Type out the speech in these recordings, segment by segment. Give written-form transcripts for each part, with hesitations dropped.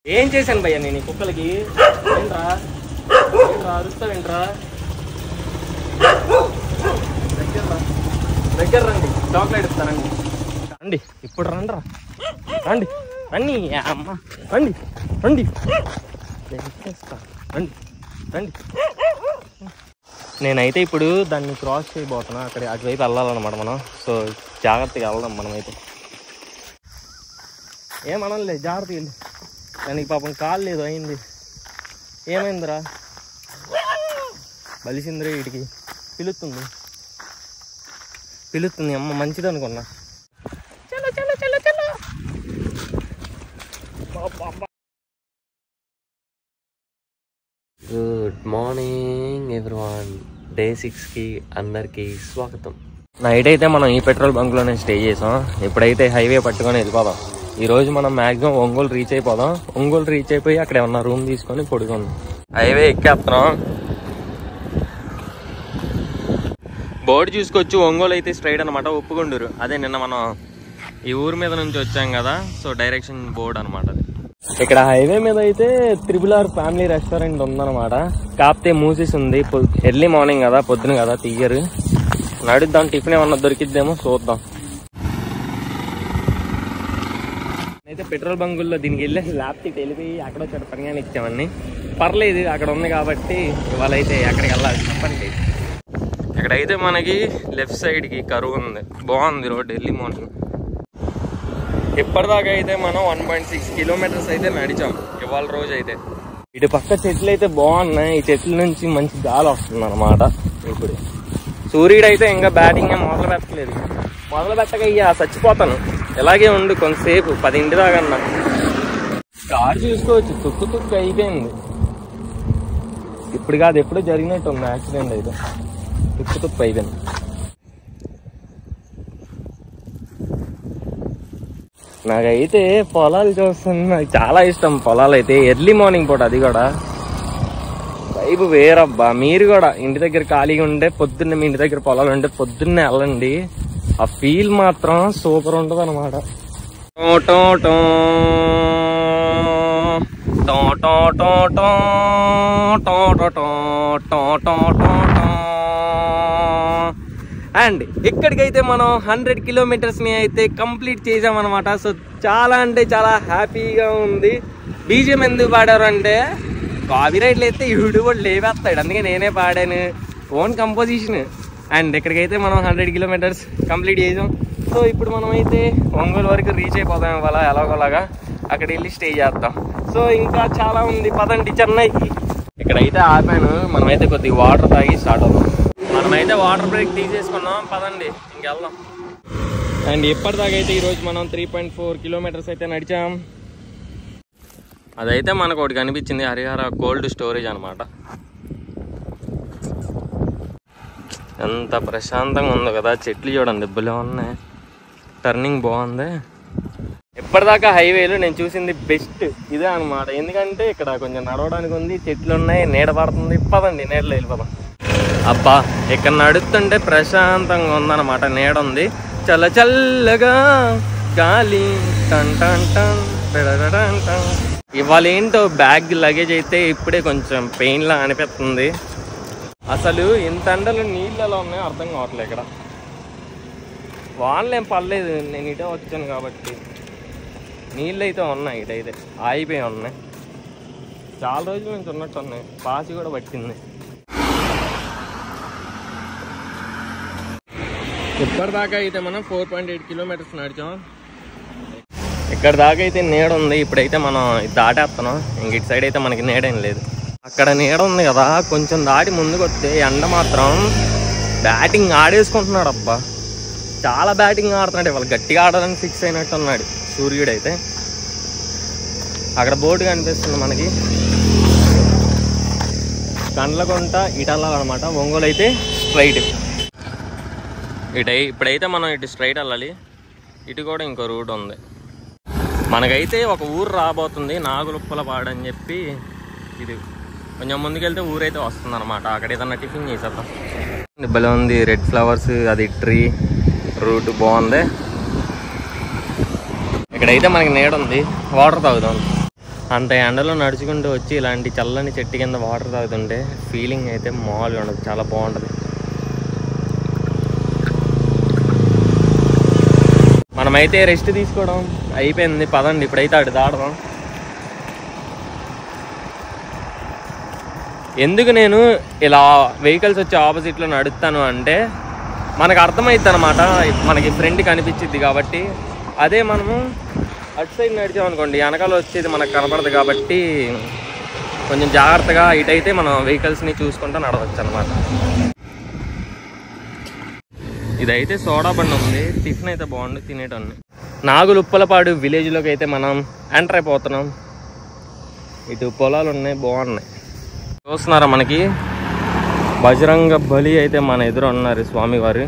ఏం చేశాను భయ్యా నేను ఈ కుక్కలకి? ఏంట్రా అరుస్తావేంట్రా? దగ్గర రండి, చాక్లెట్ ఇస్తానండి. రండి ఇప్పుడు రండి రండి రండి అమ్మ రండి రండి రండి రండి. నేనైతే ఇప్పుడు దాన్ని క్రాస్ చేయబోతున్నా. అక్కడ అటువైపు వెళ్ళాలన్నమాట మనం. సో జాగ్రత్తగా వెళ్దాం మనమైతే. ఏమనలే, జాగ్రత్తగా వెళ్ళి. దానికి పాపం కాలు లేదు అయింది. ఏమైందిరా? బలిసిందిరా వీటికి. పిలుస్తుంది అమ్మ, మంచిది అనుకున్నా. Good morning everyone. డే 6కి అందరికీ స్వాగతం. నైట్ అయితే మనం ఈ పెట్రోల్ బంక్లోనే స్టే చేసాం. ఇప్పుడైతే హైవే పట్టుకొని వెళ్ళిపోదాం. ఈరోజు మనం మ్యాక్సిమం ఒంగోలు రీచ్ అయిపోదాం. ఒంగోలు రీచ్ అయిపోయి అక్కడ ఏమన్నా రూమ్ తీసుకొని పడుకుందాం. హైవే ఎక్కేస్తున్నాం. బోర్డు చూసుకొచ్చి ఒంగోలు అయితే స్ట్రైట్ అనమాట, ఒప్పుకొండూరు. అదే నిన్న మనం ఈ ఊరు మీద నుంచి వచ్చాం కదా, సో డైరెక్షన్ బోర్డు అనమాట అది. ఇక్కడ హైవే మీద అయితే RRR ఫ్యామిలీ రెస్టారెంట్ ఉందన్నమాట. కాకపోతే మూసేసి ఉంది. ఎర్లీ మార్నింగ్ కదా, పొద్దున కదా, తీయరు. నడుద్దాం, టిఫిన్ ఏమన్నా దొరికిద్దేమో చూద్దాం. అయితే పెట్రోల్ బంకుల్లో దీనికి వెళ్ళి ల్యాప్టాప్ వెళ్ళిపోయి అక్కడ వచ్చాడు పనిగానే ఇచ్చామని. పర్లేదు, అక్కడ ఉంది కాబట్టి ఇవాళ అయితే అక్కడికి వెళ్ళాలి. చెప్పండి. ఇక్కడైతే మనకి లెఫ్ట్ సైడ్కి కరువు ఉంది. బాగుంది రోడ్ ఎర్లీ మార్నింగ్. ఇప్పటిదాకా అయితే మనం 1.6 కిలోమీటర్స్ అయితే నడిచాం ఇవాళ రోజు అయితే. ఇటు పక్క చెట్లు అయితే బాగున్నాయి. ఈ చెట్ల నుంచి మంచి గాలి వస్తుంది అనమాట. ఇప్పుడు సూర్యుడు అయితే ఇంకా బ్యాటింగ్ మొదలు పెట్టలేదు. మొదలు పెట్టక చచ్చిపోతాను. ఇలాగే ఉండు కొంతసేపు, 10 దాకా అన్నా. కారు చూసుకోవచ్చు, తుక్కు అయిపోయింది. ఇప్పుడు కాదు, ఎప్పుడు జరిగినట్టు ఉంది యాక్సిడెంట్ అయితే. తుక్కు అయిపోయింది. నాకైతే పొలాలు చూస్తుంది, నాకు చాలా ఇష్టం పొలాలు అయితే. ఎర్లీ మార్నింగ్ పూట, అది కూడా వైపు వేరబ్బా. మీరు కూడా ఇంటి దగ్గర ఖాళీగా ఉంటే పొద్దున్నే, మీ ఇంటి దగ్గర పొలాలు ఉంటే పొద్దున్నే వెళ్ళండి. ఆ ఫీల్ మాత్రం సూపర్ ఉంటుంది అనమాట. అండ్ ఇక్కడికైతే మనం 100 కిలోమీటర్స్ని అయితే కంప్లీట్ చేసామన్నమాట. సో చాలా అంటే చాలా హ్యాపీగా ఉంది. బీజిఎం ఎందుకు పాడారు అంటే కాపీరైట్లు అయితే యూట్యూబ్ లేవేస్తాడు, అందుకే నేనే పాడాను. Own composition. అండ్ ఇక్కడికైతే మనం 100 కిలోమీటర్స్ కంప్లీట్ చేసాం. సో ఇప్పుడు మనం అయితే ఒంగోలు వరకు రీచ్ అయిపోతాం ఇవాళ ఎలాగోలాగా. అక్కడ వెళ్ళి స్టే చేద్దాం. సో ఇంకా చాలా ఉంది, పదండి చెన్నైకి. ఇక్కడైతే ఆపాను. మనమైతే కొద్దిగా వాటర్ తాగి స్టార్ట్ అవుతాం. మనమైతే వాటర్ బ్రేక్ తీసేసుకున్నాం, పదండి ఇంకెళ్దాం. అండ్ ఇప్పటిదాకా అయితే ఈరోజు మనం 3.4 కిలోమీటర్స్ అయితే నడిచాం. అదైతే మనకు ఒకటి కనిపించింది, హరిహర కోల్డ్ స్టోరేజ్ అనమాట. ఎంత ప్రశాంతంగా ఉందో కదా. చెట్లు చూడండి దెబ్బలే ఉన్నాయి. టర్నింగ్ బాగుంది. ఇప్పటిదాకా హైవేలు నేను చూసింది బెస్ట్ ఇదే అనమాట. ఎందుకంటే ఇక్కడ కొంచెం నడవడానికి ఉంది, చెట్లు ఉన్నాయి, నీడ పడుతుంది. పదండి నీడలో వెళ్ళిపోదాం. అబ్బా, ఇక్కడ నడుస్తుంటే ప్రశాంతంగా ఉందన్నమాట. నీడ ఉంది, చల్ల చల్లగా గాలి. టన్ టన్ టన్ టన్ టన్. ఇవాళ ఏంటో బ్యాగ్ లగేజ్ అయితే ఇప్పుడే కొంచెం పెయిన్లా అనిపిస్తుంది. అసలు ఇంత ఎండలు నీళ్ళు ఎలా ఉన్నాయో అర్థం కావట్లేదు. ఇక్కడ వానలు ఏం పర్లేదు, నేను ఇటే వచ్చాను కాబట్టి. నీళ్ళు అయితే ఉన్నాయి, ఇటైతే ఆగిపోయి ఉన్నాయి. చాలా రోజుల నుంచి ఉన్నట్టు ఉన్నాయి. పాసి కూడా పట్టింది. ఇప్పటిదాకా అయితే మనం 4.8 కిలోమీటర్స్ నడిచాం. ఇక్కడ దాకా అయితే నీడ ఉంది. ఇప్పుడైతే మనం దాటేస్తున్నాం. ఇంక ఇటు సైడ్ అయితే మనకి నీడేం లేదు. అక్కడ నీడ ఉంది కదా, కొంచెం దాటి ముందుకు వస్తే ఎండ మాత్రం బ్యాటింగ్ ఆడేసుకుంటున్నాడు. అబ్బా, చాలా బ్యాటింగ్ ఆడుతున్నాడు. ఇవాళ గట్టిగా ఆడాలని ఫిక్స్ అయినట్టు ఉన్నాడు సూర్యుడు అయితే. అక్కడ బోర్డు కనిపిస్తుంది మనకి, కండ్లకుంట ఇటల్లాలన్నమాట. ఒంగోలు అయితే స్ట్రైట్ ఇప్పుడైతే మనం ఇటు స్ట్రైట్ వెళ్ళాలి. ఇటు కూడా ఇంకో రూట్ ఉంది. మనకైతే ఒక ఊరు రాబోతుంది, నాగులుప్పలపాడు అని చెప్పి. ఇది కొంచెం ముందుకెళ్తే ఊరైతే వస్తుంది అనమాట. అక్కడ ఏదన్నా టిఫిన్ చేసేద్దాం. భలే ఉంది, రెడ్ ఫ్లవర్స్, అది ట్రీ, రూట్ బాగుంది. ఇక్కడైతే మనకి నీడ ఉంది. వాటర్ తాగుదాం. అంత ఎండలో నడుచుకుంటూ వచ్చి ఇలాంటి చల్లని చెట్టు కింద వాటర్ తాగుతుంటే ఫీలింగ్ అయితే మామూలుగా ఉండదు, చాలా బాగుంటుంది. మనమైతే రెస్ట్ తీసుకోవడం అయిపోయింది, పదండి ఇప్పుడైతే అటు దాడదాం. ఎందుకు నేను ఇలా వెహికల్స్ వచ్చి ఆపోజిట్లో నడుస్తాను అంటే మనకు అర్థమవుతుంది అనమాట, మనకి ఫ్రంట్ కనిపించిద్ది కాబట్టి. అదే మనము అటు సైడ్ నడిచామనుకోండి వెనకాల వచ్చేది మనకు కనపడదు కాబట్టి కొంచెం జాగ్రత్తగా ఇటైతే మనం వెహికల్స్ని చూసుకుంటూ నడవచ్చు అనమాట. ఇదైతే సోడా బండి ఉంది, టిఫిన్ అయితే బాగుంది తినేటన్ని. నాగులుప్పలపాడు విలేజ్లోకి అయితే మనం ఎంటర్ అయిపోతున్నాం. ఇటు పొలాలు ఉన్నాయి, బాగున్నాయి. చూస్తున్నారా మనకి బజరంగ బలి అయితే మన ఎదురు ఉన్నారు స్వామివారు.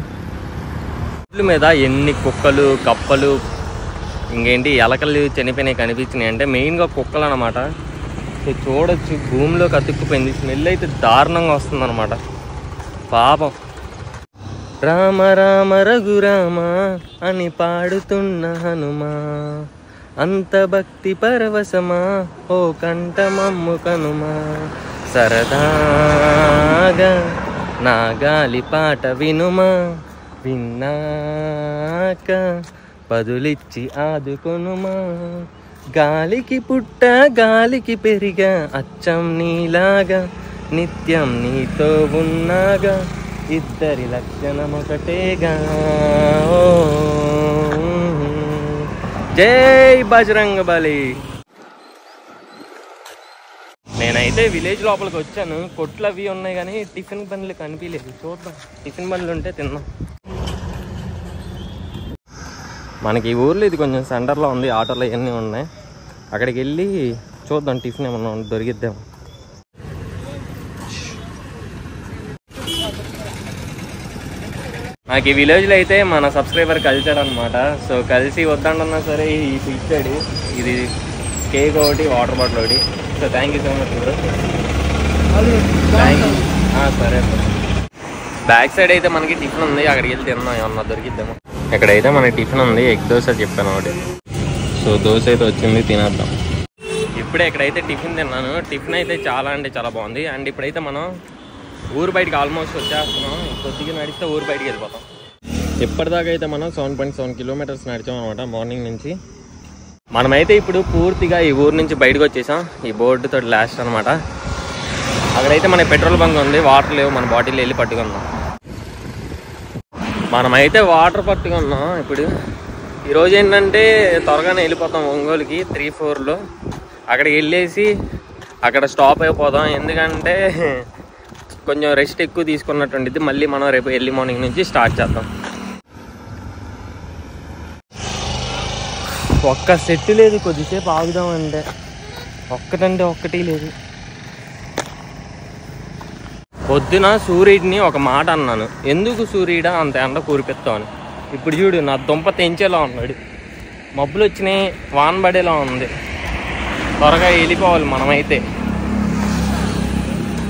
రోడ్ల మీద ఎన్ని కుక్కలు కప్పలు ఇంకేంటి ఎలకలు చనిపోయినాయి కనిపించినాయి అంటే మెయిన్గా కుక్కలు అనమాట. చూడొచ్చు భూమిలోకి అతుక్కుపోయింది, స్మెల్ అయితే దారుణంగా వస్తుంది అనమాట. పాపం. రామ రామ రఘురామ అని పాడుతున్న హనుమా, అంత భక్తి పరవశమా ఓ కంఠమమ్ము కనుమా, సరదాగా నా గాలి పాట వినుమా, విన్నాక బదులిచ్చి ఆదుకొనుమా, గాలికి పుట్ట గాలికి పెరిగా అచ్చం నీలాగా, నిత్యం నీతో ఉన్నాగా, ఇద్దరి లక్షణం ఒకటేగా. జై బజరంగ బలి. నేనైతే విలేజ్ లోపలికి వచ్చాను, కొట్లు అవి ఉన్నాయి కానీ టిఫిన్ బండ్లు కనిపించలేదు. చూద్దాం, టిఫిన్ బండ్లు ఉంటే తిన్నాం. మనకి ఈ ఊర్లో ఇది కొంచెం సెంటర్లో ఉంది, ఆటోలు ఇవన్నీ ఉన్నాయి. అక్కడికి వెళ్ళి చూద్దాం టిఫిన్ ఏమన్నా దొరికిద్దాం. నాకు ఈ విలేజ్లో అయితే మన సబ్స్క్రైబర్ కలిసాడు అనమాట. సో కలిసి వద్దంటున్నా సరే ఇచ్చాడు. ఇది కేక్ ఒకటి, వాటర్ బాటిల్ ఒకటి. So thank you so much bro. Thank you. సరే సార్. బ్యాక్ సైడ్ అయితే మనకి టిఫిన్ ఉంది, అక్కడికి వెళ్ళి తిన్నాం, ఏమన్నా దొరికిద్దాము. ఇక్కడైతే మనకి టిఫిన్ ఉంది, ఎగ్ దోశ చెప్పాను ఒకటి. సో దోశ అయితే వచ్చింది, తినేద్దాం. ఇప్పుడే ఇక్కడైతే టిఫిన్ తిన్నాను. టిఫిన్ అయితే చాలా అంటే చాలా బాగుంది. అండ్ ఇప్పుడైతే మనం ఊరు బయటికి ఆల్మోస్ట్ వచ్చేస్తున్నాం. కొద్దిగా నడిస్తే ఊరు బయటికి వెళ్ళిపోతాం. ఇప్పటిదాకా అయితే మనం 7.7 కిలోమీటర్స్ నడిచాం అనమాట మార్నింగ్ నుంచి. మనమైతే ఇప్పుడు పూర్తిగా ఈ ఊరు నుంచి బయటకు వచ్చేసాం. ఈ బోర్డుతో లాస్ట్ అనమాట. అక్కడైతే మన పెట్రోల్ బంక్ ఉంది, వాటర్ లేవు, మన బాటిల్ వెళ్ళి పట్టుకుందాం. మనమైతే వాటర్ పట్టుకున్నాం. ఇప్పుడు ఈరోజు ఏంటంటే త్వరగానే వెళ్ళిపోతాం ఒంగోలుకి 3-4లో. అక్కడికి వెళ్ళేసి అక్కడ స్టాప్ అయిపోదాం, ఎందుకంటే కొంచెం రెస్ట్ ఎక్కువ తీసుకున్నట్టుండిద్ది. మళ్ళీ మనం రేపు ఎర్లీ మార్నింగ్ నుంచి స్టార్ట్ చేద్దాం. ఒక్క సెట్ లేదు, కొద్దిసేపు ఆగుదామంటే ఒక్కటంటే ఒక్కటి లేదు. పొద్దున సూర్యుడిని ఒక మాట అన్నాను, ఎందుకు సూర్యుడా అంత ఎండ కూరిపిస్తామని. ఇప్పుడు చూడు నా దుంప తెంచేలా ఉన్నాడు, మబ్బులు వచ్చినాయి, వాన పడేలా ఉంది. త్వరగా వెళ్ళిపోవాలి మనమైతే.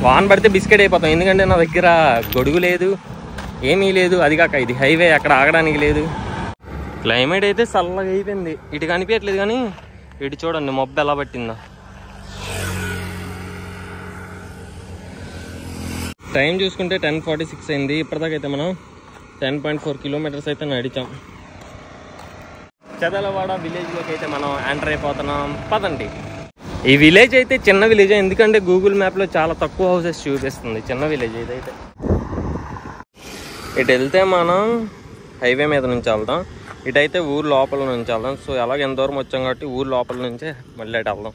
వాన పడితే బిస్కెట్ అయిపోతాం, ఎందుకంటే నా దగ్గర గొడుగు లేదు, ఏమీ లేదు. అది కాక ఇది హైవే, అక్కడ ఆగడానికి లేదు. క్లైమేట్ అయితే చల్లగా అయిపోయింది. ఇటు కనిపించట్లేదు కానీ ఇటు చూడండి మబ్బు ఎలా పట్టిందో. టైం చూసుకుంటే 10:46 అయింది. ఇప్పటిదాకా అయితే మనం 10.4 కిలోమీటర్స్ అయితే నడిచాం. చదలవాడ విలేజ్లోకి అయితే మనం ఎంటర్ అయిపోతున్నాం, పదండి. ఈ విలేజ్ అయితే చిన్న విలేజ్, ఎందుకంటే గూగుల్ మ్యాప్లో చాలా తక్కువ హౌసెస్ చూపిస్తుంది. చిన్న విలేజ్ ఇదైతే. ఇటు వెళ్తే మనం హైవే మీద నుంచి వెళ్దాం, ఇటైతే ఊరు లోపల నుంచి వెళ్దాం. సో అలాగ ఎంత దూరం వచ్చాం కాబట్టి ఊరు లోపల నుంచే మళ్ళీ అటు వెళ్దాం.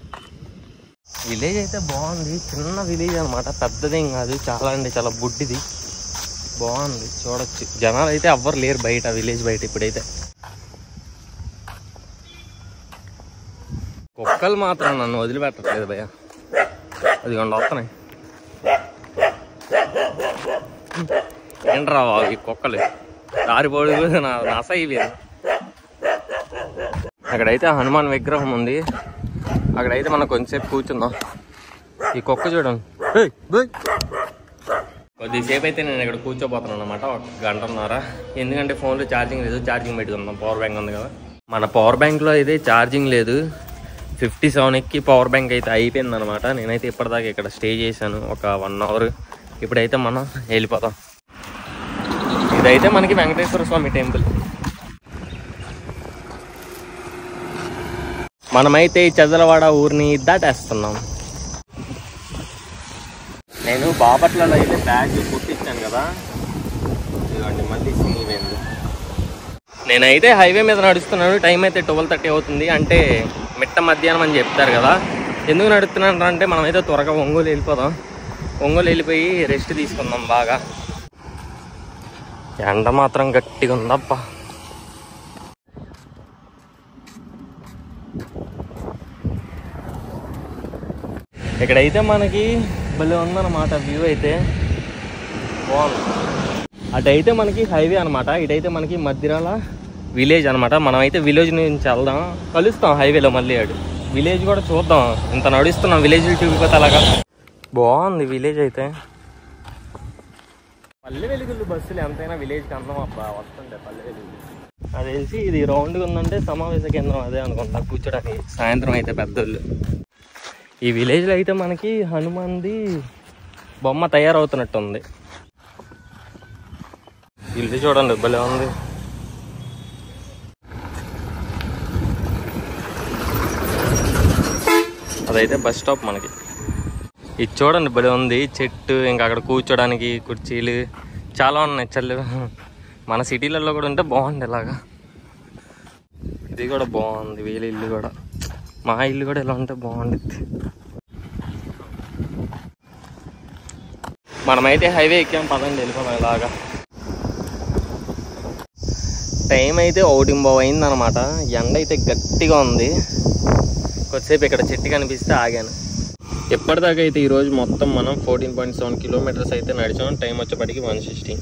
విలేజ్ అయితే బాగుంది, చిన్న విలేజ్ అనమాట, పెద్దదేం కాదు. చాలా అంటే చాలా బుడ్డిది, బాగుంది, చూడొచ్చు. జనాలు అయితే ఎవ్వరు లేరు బయట, విలేజ్ బయట. ఇప్పుడైతే కుక్కలు మాత్రం నన్ను వదిలిపెట్టట్లేదు భయ్య. అదిగోండి వస్తున్నాయి. ఏంట్రా బాబు ఈ కుక్కలు, దారిపోడు నస ఇవి. అక్కడైతే హనుమాన్ విగ్రహం ఉంది, అక్కడైతే మనం కొంచెంసేపు కూర్చుందాం. ఈ కుక్క చూడండి. కొద్దిసేపు అయితే నేను ఇక్కడ కూర్చోబోతున్నాను అనమాట, 1 గంటన్నర. ఎందుకంటే ఫోన్లో ఛార్జింగ్ లేదు, ఛార్జింగ్ పెట్టుకుందాం. పవర్ బ్యాంక్ ఉంది కదా, మన పవర్ బ్యాంక్లో అయితే ఛార్జింగ్ లేదు. 57 ఎక్కి పవర్ బ్యాంక్ అయితే అయిపోయింది అనమాట. నేనైతే ఇప్పటిదాకా ఇక్కడ స్టే చేశాను ఒక 1 అవర్. ఇప్పుడైతే మనం వెళ్ళిపోతాం. ఇదైతే మనకి వెంకటేశ్వర స్వామి టెంపుల్. మనమైతే ఈ చదలవాడ ఊరిని దాటేస్తున్నాం. నేను బాపట్లలో అయితే బ్యాగ్ కుట్టించాను కదా, ఇదిగోండి మళ్ళీ సింగిపోయింది. నేనైతే హైవే మీద నడుస్తున్నాను. టైం అయితే 12:30 అవుతుంది. అంటే మిట్ట మధ్యాహ్నం అని చెప్తారు కదా. ఎందుకు నడుస్తున్నాను అంటే మనమైతే త్వరగా ఒంగోలు వెళ్ళిపోదాం. ఒంగోలు వెళ్ళిపోయి రెస్ట్ తీసుకుందాం బాగా. ఎండ మాత్రం గట్టిగా ఉందప్పా. ఇక్కడైతే మనకి భలే ఉందన్నమాట. వ్యూ అయితే బాగుంది. అటైతే మనకి హైవే అనమాట, ఇటైతే మనకి మధ్యరాల విలేజ్ అనమాట. మనమైతే విలేజ్ నుంచి వెళ్దాం, కలుస్తాం హైవేలో. మళ్ళీ విలేజ్ కూడా చూద్దాం. ఇంత నడుస్తున్నాం విలేజ్ చూపిపోతే అలాగా. బాగుంది విలేజ్ అయితే. పల్లె వెలుగులు బస్సులు ఎంతైనా విలేజ్కి అందం అబ్బా. వస్తుంటే పల్లె వెలుగులు. అది తెలిసి ఇది రౌండ్గా ఉందంటే సమావేశ కేంద్రం అదే అనుకుంటా కూర్చోడానికి. సాయంత్రం అయితే పెద్దోళ్ళు. ఈ విలేజ్లో అయితే మనకి హనుమాన్ది బొమ్మ తయారవుతున్నట్టు ఉంది. ఇల్లు చూడండి భలే ఉంది. అదైతే బస్ స్టాప్ మనకి. ఇది చూడండి భలే ఉంది. చెట్టు, ఇంకా అక్కడ కూర్చోడానికి కుర్చీలు చాలా ఉన్నాయి. చల్లు మన సిటీలలో కూడా ఉంటే బాగుంది ఇలాగా. ఇది కూడా బాగుంది. వీళ్ళ ఇల్లు కూడా, మా ఇల్లు కూడా ఇలా ఉంటే బాగుంటుంది. మనమైతే హైవే ఎక్కాం, పదండి వెళ్ళిపోదాం ఇలాగా. టైం అయితే 1:15 అయిందనమాట. ఎండ అయితే గట్టిగా ఉంది. కొద్దిసేపు ఇక్కడ చెట్టు కనిపిస్తే ఆగాను. ఎప్పటిదాకా అయితే ఈరోజు మొత్తం మనం 14.7 కిలోమీటర్స్ అయితే నడిచాం. టైం వచ్చేప్పటికి 160.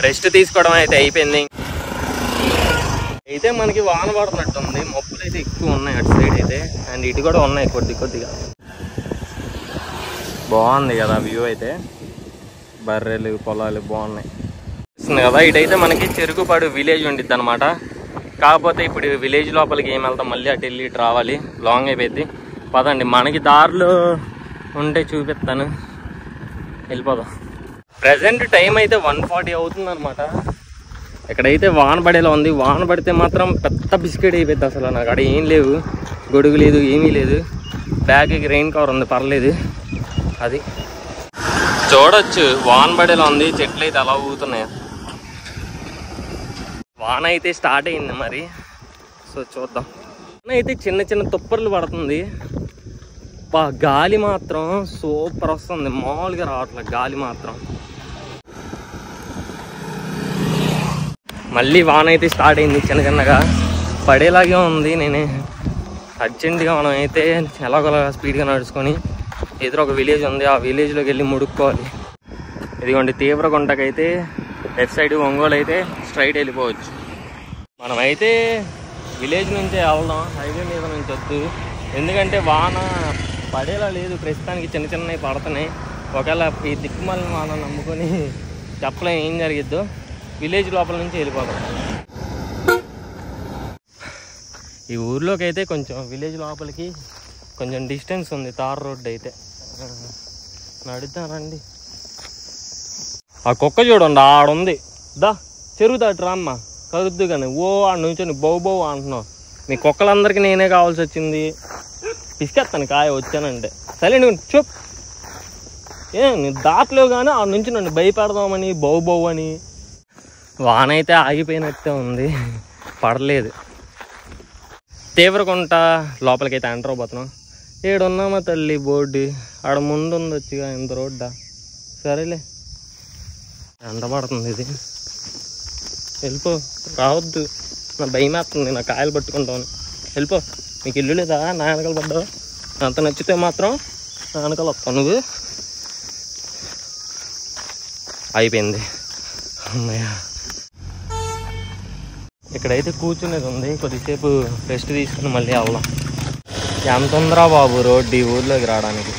రెస్ట్ తీసుకోవడం అయితే అయిపోయింది. అయితే మనకి వాన పడుతున్నట్టుంది. మబ్బులు అయితే ఎక్కువ ఉన్నాయి అటు సైడ్ అయితే, అండ్ ఇటు కూడా ఉన్నాయి కొద్దిగా. బాగుంది కదా వ్యూ అయితే. బర్రెలు, పొలాలు బాగున్నాయి కదా. ఇటైతే మనకి చెరుకుపాడు విలేజ్ ఉండిద్ది అనమాట. కాకపోతే ఇప్పుడు విలేజ్ లోపలికి ఏం వెళ్తాం, మళ్ళీ అటు వెళ్ళి ఇటు రావాలి. లాంగ్ అయిపోయింది. పదండి, మనకి దారిలో ఉంటే చూపిస్తాను. వెళ్ళిపోదాం. ప్రజెంట్ టైం అయితే 1:40 అవుతుంది అనమాట. ఇక్కడైతే వాన పడేలా ఉంది. వాన పడితే మాత్రం పెద్ద బిస్కెట్ అయిపోయింది అసలు. నాకు అక్కడ ఏం లేవు, గొడుగు లేదు, ఏమీ లేదు. బ్యాగ్కి రెయిన్ కవర్ ఉంది, పర్లేదు. అది చూడొచ్చు, వాన పడేలా ఉంది. చెట్లు అయితే అలా ఊగుతున్నాయి. వాన అయితే స్టార్ట్ అయింది మరి. సో చూద్దాం. వాన అయితే చిన్న చిన్న తుప్పర్లు పడుతుంది. గాలి మాత్రం సూపర్ వస్తుంది. మామూలుగా రావట్లేదు గాలి మాత్రం. మళ్ళీ వాన అయితే స్టార్ట్ అయింది. చిన్నగా పడేలాగే ఉంది. నేనే అర్జెంటుగా మనం అయితే ఎలాగోలా స్పీడ్గా నడుచుకొని ఎదురు ఒక విలేజ్ ఉంది, ఆ విలేజ్లోకి వెళ్ళి ముడుక్కోవాలి. ఇదిగోండి తీవ్రగుంటకైతే లెఫ్ట్ సైడ్, ఒంగోలు అయితే స్ట్రైట్ వెళ్ళిపోవచ్చు. మనమైతే విలేజ్ నుంచే వెళ్దాం, హైవే మీద నుంచి వద్దు. ఎందుకంటే వాన పడేలా లేదు ప్రస్తుతానికి. చిన్నవి పడుతున్నాయి. ఒకవేళ ఈ దిక్కుమాలిన వాన నమ్ముకొని చెప్పలేం ఏం జరిగిద్దో. విలేజ్ లోపల నుంచి వెళ్ళిపోతాం. ఈ ఊర్లోకి అయితే కొంచెం విలేజ్ లోపలికి కొంచెం డిస్టెన్స్ ఉంది. తార్ రోడ్డు అయితే నడుద్దానండి. ఆ కుక్క చూడండి ఆడుంది. దా చెరువు దాటి రామ్మ, కరుద్దు కానీ. ఓ ఆడ నుంచి బౌ అంటున్నావు. మీ కుక్కలందరికీ నేనే కావాల్సి వచ్చింది. పిసికేస్తాను కాయ వచ్చానంటే. సరే నువ్వు చూప్. నీ దాటలేవు కానీ ఆడ నుంచి నన్ను భయపెడదామని బౌ అని. వాన అయితే ఆగిపోయినట్టే ఉంది, పడలేదు. తీవ్రగుంట లోపలికైతే ఎంటర్ అవబోతున్నాం. ఏడున్నామా తల్లి బోర్డు, ఆడ ముందు ఉంది వచ్చిగా ఇంత రోడ్డా. సరేలే, ఎండ పడుతుంది. ఇది వెళ్ళిపో, రావద్దు. నా భయం వేస్తుంది, నా కాయలు పట్టుకుంటాను. వెళ్ళిపో. నీకు ఇల్లు లేదా? నా వెనకాల పడ్డావు. అంత నచ్చితే మాత్రం నా వెనకాల వస్తావు నువ్వు. అయిపోయింది అమ్మయ్య. ఇక్కడైతే కూర్చునేది ఉంది. కొద్దిసేపు రెస్ట్ తీసుకుని మళ్ళీ వెళ్దాం. ఎంత ఉందిరా బాబు రోడ్డు ఈ ఊర్లోకి రావడానికి.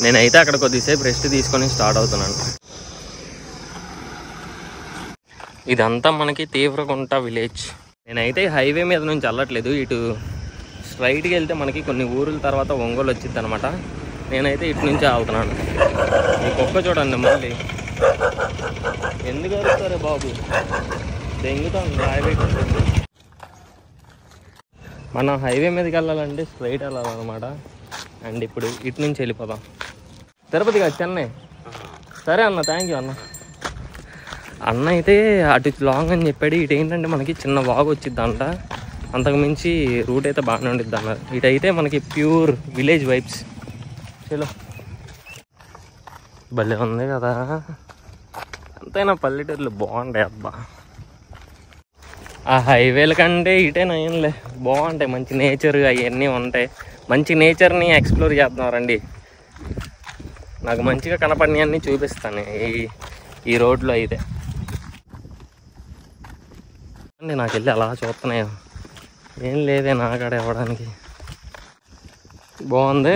నేనైతే అక్కడ కొద్దిసేపు రెస్ట్ తీసుకొని స్టార్ట్ అవుతున్నాను. ఇదంతా మనకి తీవ్రగుంట విలేజ్. నేనైతే హైవే మీద నుంచి వెళ్ళట్లేదు, ఇటు స్ట్రైట్కి వెళ్తే మనకి కొన్ని ఊరుల తర్వాత ఒంగోలు వచ్చింది అనమాట. నేనైతే ఇటు నుంచే వెళ్తున్నాను. ఈ కుక్క చూడండి మళ్ళీ ఎందుకు అరుస్తారే బాబు, దెంగుతాను హైవే. మనం హైవే మీదకి వెళ్ళాలంటే స్ట్రైట్ వెళ్ళాలన్నమాట. అండ్ ఇప్పుడు ఇటు నుంచి వెళ్ళిపోదాం. తిరుపతి కాదు, చెన్నై. సరే అన్న, థ్యాంక్ యూ అన్న. అన్న అయితే అటు లాంగ్ అని చెప్పాడు. ఇటు ఏంటంటే మనకి చిన్న వాగు వచ్చిద్దంట, అంతకు మించి రూట్ అయితే బాగానే ఉండిద్ది అన్నారు. ఇటైతే మనకి ప్యూర్ విలేజ్ వైబ్స్. చలో, భలే ఉంది కదా. అంతైనా పల్లెటూర్లు బాగుంటాయి అబ్బా. ఆ హైవేల కంటే ఇటే నయంలే, బాగుంటాయి. మంచి నేచర్ అవన్నీ ఉంటాయి. మంచి నేచర్ని ఎక్స్ప్లోర్ చేస్తున్నారండి. నాకు మంచిగా కనపడినవన్నీ చూపిస్తాను ఈ రోడ్లో అయితే. అండి నాకు వెళ్ళి అలా చూస్తున్నాయో ఏం లేదే నాకాడ ఇవ్వడానికి. బాగుంది.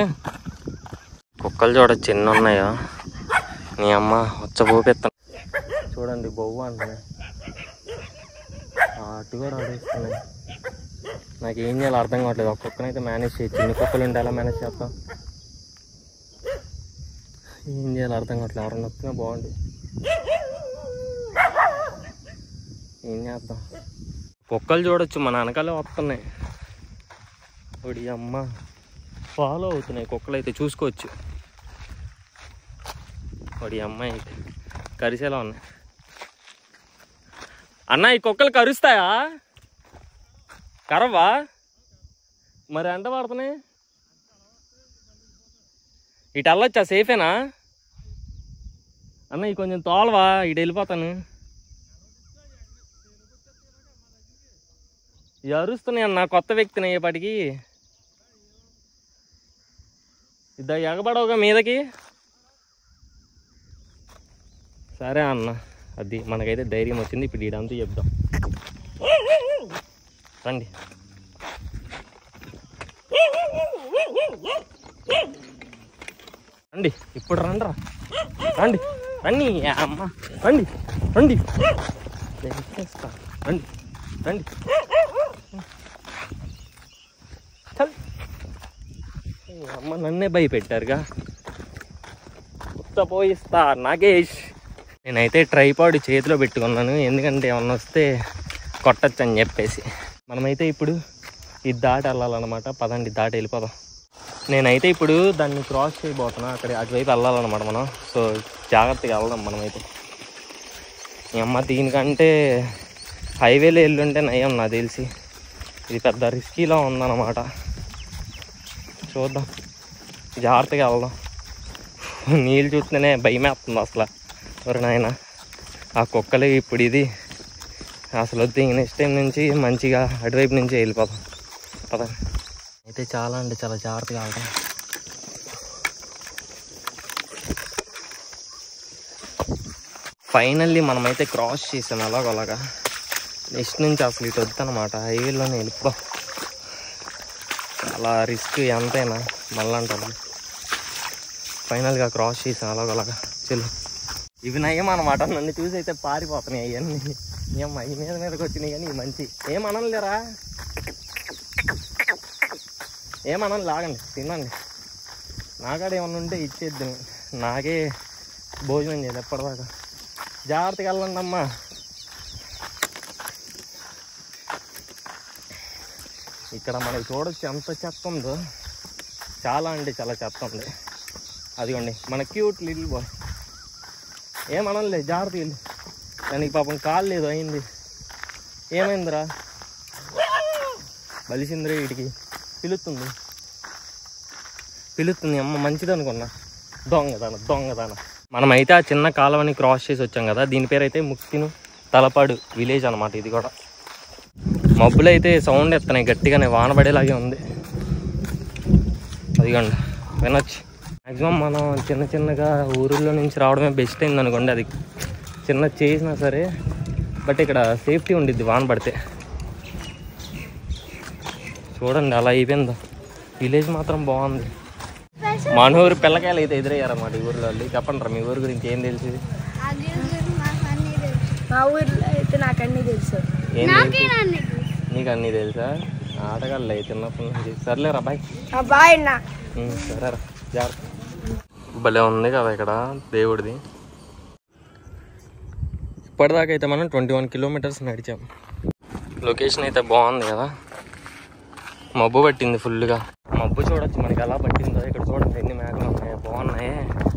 కుక్కలు చూడొచ్చు ఎన్ని ఉన్నాయో. నీ అమ్మ వచ్చ పోపెత్తాను చూడండి, బొవ్వ అంటున్నాయి. అటు కూడా ఆడేస్తున్నాయి. నాకు ఏం చేయాలో అర్థం కావట్లేదు. ఒక కుక్కనైతే మేనేజ్ చేయొచ్చు, ఎన్ని కుక్కలు ఉంటే ఎలా మేనేజ్ చేస్తాం, ఏం చేయాలో అర్థం కావట్లేదు. ఎవరన్నా వస్తున్నా బాగుంది, ఏం చేద్దాం. కుక్కలు చూడొచ్చు మన వెనకాలే వస్తున్నాయి. ఒడి అమ్మ ఫాలో అవుతున్నాయి కుక్కలు అయితే, చూసుకోవచ్చు. ఒడి అమ్మాయి అయితే కరిసేలా ఉన్నాయి. అన్న ఈ కుక్కలు కరుస్తాయా? కరవా? మరి ఎంట పడుతున్నాయి. ఇటు వెళ్ళొచ్చా? సేఫేనా అన్న? ఈ కొంచెం తోలవా, ఇటు వెళ్ళిపోతాను. ఇవి అరుస్తున్నాయి అన్న, కొత్త వ్యక్తిని అయ్యేపాటికి. ఇద్దా ఎగబడవుగా మీదకి. సరే అన్న, అది మనకైతే ధైర్యం వచ్చింది. ఇప్పుడు ఇడంతా చెప్దాం రండి. రండి ఇప్పుడు రండి రా, రండి రండి అమ్మ, రండి రండి రండి రండి. అమ్మ నన్నే భయపెట్టారుగా, పోయిస్తా నాగేష్. నేనైతే ట్రైపాడ్ చేతిలో పెట్టుకున్నాను, ఎందుకంటే ఏమన్నా వస్తే కొట్టచ్చు అని చెప్పేసి. మనమైతే ఇప్పుడు ఇది దాటి వెళ్ళాలన్నమాట. పదండి దాటి వెళ్ళిపోదాం. నేనైతే ఇప్పుడు దాన్ని క్రాస్ చేయబోతున్నా, అక్కడ అటువైపు వెళ్ళాలన్నమాట మనం. సో జాగ్రత్తగా వెళ్దాం మనమైతే. ఈ అమ్మ దీనికంటే హైవేలో వెళ్ళుంటే నయం నాకు తెలిసి. ఇది పెద్ద రిస్కీలా ఉందన్నమాట. చూద్దాం, జాగ్రత్తగా వెళ్దాం. నీళ్ళు చూస్తేనే భయమేస్తుంది అసలు. ఎవరు నాయన ఆ కుక్కలు. ఇప్పుడు ఇది అసలు వద్దు, నెక్స్ట్ టైం నుంచి మంచిగా అటువైపు నుంచి వెళ్ళిపోతాం. పద అయితే చాలా అంటే చాలా జాగ్రత్తగా వెళ్తాం. ఫైనల్లీ మనమైతే క్రాస్ చేసాం అలాగలాగా. నెక్స్ట్ నుంచి అసలు ఇటు వద్దనమాట, హైవేలోనే వెళ్ళిపోతాం. చాలా రిస్క్ ఎంతైనా మళ్ళీ అంటారు. ఫైనల్గా క్రాస్ చేసాం అలాగలాగా. చెల్లు ఇవి నయం అనమాట. నన్ను చూసి అయితే పారిపోతున్నాయి అవన్నీ. ఏమ్మా ఈ మీదకి వచ్చినాయి కానీ మంచి ఏమనలేరా, ఏమనని లాగండి, తినండి. నాకాడ ఏమన్నా ఉంటే ఇచ్చేద్దాం, నాకే భోజనం చేయదు ఎప్పటిదాకా. జాగ్రత్తగా వెళ్ళండి అమ్మా. ఇక్కడ మనకి చూడొచ్చు ఎంత చెత్త ఉందో, చాలా అంటే చాలా చెత్త ఉంది. అదిగోండి మన క్యూట్ లిటిల్ బాయ్. ఏమనలే, జాగ్రత్త వెళ్ళి. దానికి పాపం కాలు లేదు అయింది. ఏమైందిరా? బలిసిందిరే, వీటికి పిలుస్తుంది అమ్మ, మంచిది అనుకున్నా. దొంగదాన. మనమైతే ఆ చిన్న కాలువని క్రాస్ చేసి వచ్చాం కదా, దీని పేరు అయితే ముక్తిను తలపాడు విలేజ్ అనమాట. ఇది కూడా మబ్బులు అయితే సౌండ్ ఎత్తనాయి గట్టిగానే, వానబడేలాగే ఉంది. అదిగోండి వినొచ్చు. మ్యాక్సిమం మనం చిన్నగా ఊరుల్లో నుంచి రావడమే బెస్ట్ అయింది అనుకోండి. అది చిన్న చేసినా సరే, బట్ ఇక్కడ సేఫ్టీ ఉండిద్ది వాన పడితే. చూడండి అలా అయిపోయిందో. విలేజ్ మాత్రం బాగుంది. మన ఊరు పిల్లకాయలు అయితే ఎదురయ్యారన్నమాట ఈ ఊర్లో వాళ్ళు. చెప్పండి రా మీ ఊరు గురించి ఏం తెలిసింది? మా ఊర్లో అయితే కాబట్టి నాకు అన్నీ తెలుసు. నీకు అన్నీ తెలుసా? ఆటగాళ్ళు చిన్నప్పటి నుంచి. సర్లేరా బాయ్. బాయ్ అన్న. సరేరా జాగ్రత్త. భలే ఉంది కదా ఇక్కడ దేవుడిది. ఇప్పటిదాకా అయితే మనం 21 కిలోమీటర్స్ నడిచాం. లొకేషన్ అయితే బాగుంది కదా. మబ్బు పట్టింది ఫుల్గా. మబ్బు చూడొచ్చు మనకి ఎలా పట్టిందో. ఇక్కడ చూడండి ఎన్ని మేఘలు ఉన్నాయి, బాగున్నాయి.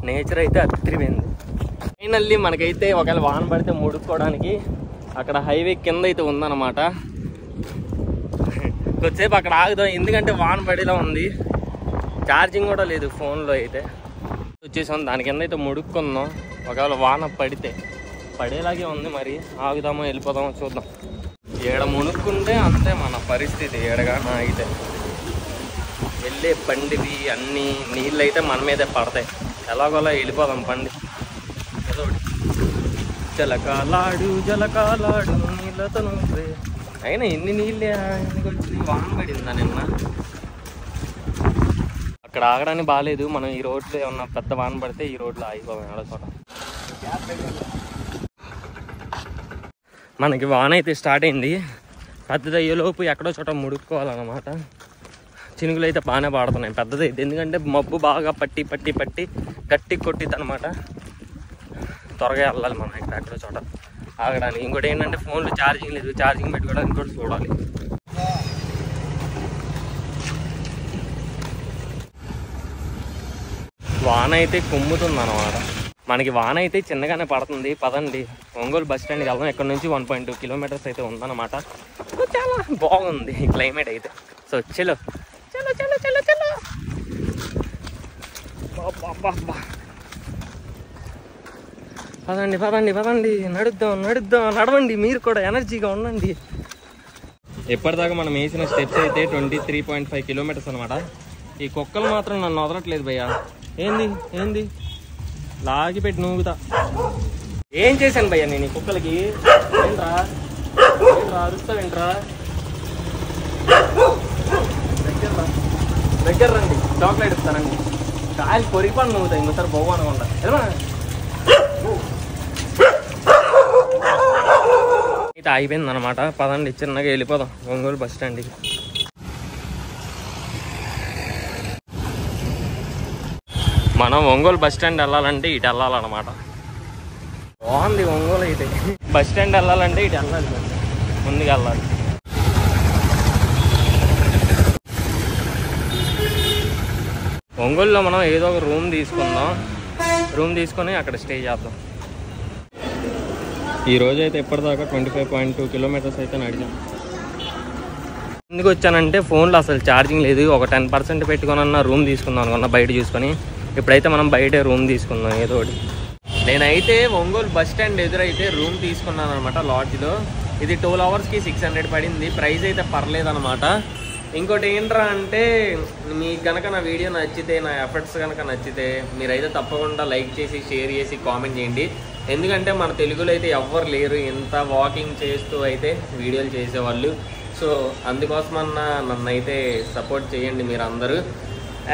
నేచర్ అయితే అత్తిరిపోయింది. ఫైనల్లీ మనకైతే ఒకవేళ వాన పడితే ముడుక్కోవడానికి అక్కడ హైవే కింద అయితే ఉందన్నమాట. కొద్దిసేపు అక్కడ ఆగుదాం, ఎందుకంటే వాన పడేలా ఉంది. ఛార్జింగ్ కూడా లేదు ఫోన్లో అయితే. వచ్చేసాం దాని కింద అయితే ముడుక్కుందాం. ఒకవేళ వాన పడితే పడేలాగే ఉంది, మరి ఆగుదామో వెళ్ళిపోదామో చూద్దాం. ఏడ మునుక్కుంటే అంతే మన పరిస్థితి. ఏడగానే అయితే వెళ్ళే బండివి అన్నీ నీళ్ళు అయితే మన మీదే పడతాయి. ఎలాగోలా వెళ్ళిపోదాం బండి. జలకాలాడు జలకాలాడు నీళ్ళతో నువ్వే. అయినా ఎన్ని నీళ్ళే వచ్చింది, వాన పడిందా నిన్న. అక్కడ ఆగడానికి బాగాలేదు. మనం ఈ రోడ్లో ఏమన్నా పెద్ద వాన పడితే ఈ రోడ్లో ఆగిపోదాం ఏడో చోట. మనకి వాన అయితే స్టార్ట్ అయింది. పెద్దది అయ్యేలోపు ఎక్కడో చోట ముడుక్కోవాలన్నమాట. చినుకులు అయితే బాగానే పాడుతున్నాయి. పెద్దది అయితే ఎందుకంటే మబ్బు బాగా పట్టి పట్టి పట్టి గట్టి కొట్టిద్ది అనమాట. త్వరగా వెళ్ళాలి మనం ఇక్కడ ఎక్కడో చోట ఆగడానికి. ఇంకోటి ఏంటంటే ఫోన్లో ఛార్జింగ్ లేదు, ఛార్జింగ్ పెట్టుకోవడానికి కూడా చూడాలి. వాన అయితే కుమ్ముతుంది అన్నమాట. మనకి వాన అయితే చిన్నగానే పడుతుంది. పదండి ఒంగోలు బస్ స్టాండ్కి వెళ్దాం. ఇక్కడ నుంచి 1.2 కిలోమీటర్స్ అయితే ఉందన్నమాట. చాలా బాగుంది క్లైమేట్ అయితే. సో చలో చలో చలో చలో చలో. పదండి పదండి పదండి, నడుద్దాం నడుద్దాం, నడవండి. మీరు కూడా ఎనర్జీగా ఉండండి. ఎప్పటిదాకా మనం వేసిన స్టెప్స్ అయితే 23.5 కిలోమీటర్స్ అనమాట. ఈ కుక్కలు మాత్రం నన్ను వదలట్లేదు భయ్యా. ఏంది ఏంది లాగి పెట్టి నూగుతా. ఏం చేశాను భయ్యా నేను ఈ కుక్కలకి? ఏంట్రా ఏంట్రా అరుస్తావేంట్రా? దగ్గర రండి, చాక్లెట్ ఇస్తానండి. కాయలు పొరిపాను నవ్వుతాయి ఇంకోసారి బాగు అనుకుంటా. అయితే అయిపోయింది అనమాట. పదండి చిన్నగా వెళ్ళిపోదాం ఒంగోలు బస్ స్టాండ్కి. మనం ఒంగోలు బస్ స్టాండ్ వెళ్ళాలంటే ఇటు వెళ్ళాలన్నమాట. బాగుంది ఒంగోలు అయితే. బస్ స్టాండ్ వెళ్ళాలంటే ఇటు వెళ్ళాలి, ముందుకు వెళ్ళాలి. ఒంగోలులో మనం ఏదో ఒక రూమ్ తీసుకుందాం. రూమ్ తీసుకొని అక్కడ స్టే చేద్దాం. ఈరోజు అయితే ఎప్పటిదాకా 25.2 కిలోమీటర్స్ అయితే నడిచాం. ఎందుకు వచ్చానంటే ఫోన్లో అసలు ఛార్జింగ్ లేదు. ఒక 10% పెట్టుకున్న రూమ్ తీసుకుందాం అనుకున్నా బయట చూసుకొని. ఇప్పుడైతే మనం బయటే రూమ్ తీసుకుందాం ఏదో ఒకటి. నేనైతే ఒంగోలు బస్ స్టాండ్ ఎదురైతే రూమ్ తీసుకున్నాను అనమాట లాడ్జ్లో. ఇది 12 అవర్స్కి 600 పడింది. ప్రైస్ అయితే పర్లేదు అనమాట. ఇంకోటి ఏంట్రా అంటే మీకు కనుక నా వీడియో నచ్చితే, నా ఎఫర్ట్స్ కనుక నచ్చితే మీరైతే తప్పకుండా లైక్ చేసి షేర్ చేసి కామెంట్ చేయండి. ఎందుకంటే మన తెలుగులో అయితే ఎవ్వరు లేరు ఇంత వాకింగ్ చేస్తూ అయితే వీడియోలు చేసేవాళ్ళు. సో అందుకోసమన్నా నన్ను అయితే సపోర్ట్ చేయండి మీరు అందరూ.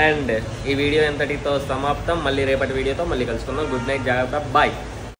అండ్ ఈ వీడియో ఎంతటితో సమాప్తం. మళ్ళీ రేపటి వీడియోతో మళ్ళీ కలుసుకుందాం. గుడ్ నైట్, జాగ్రత్త, బాయ్.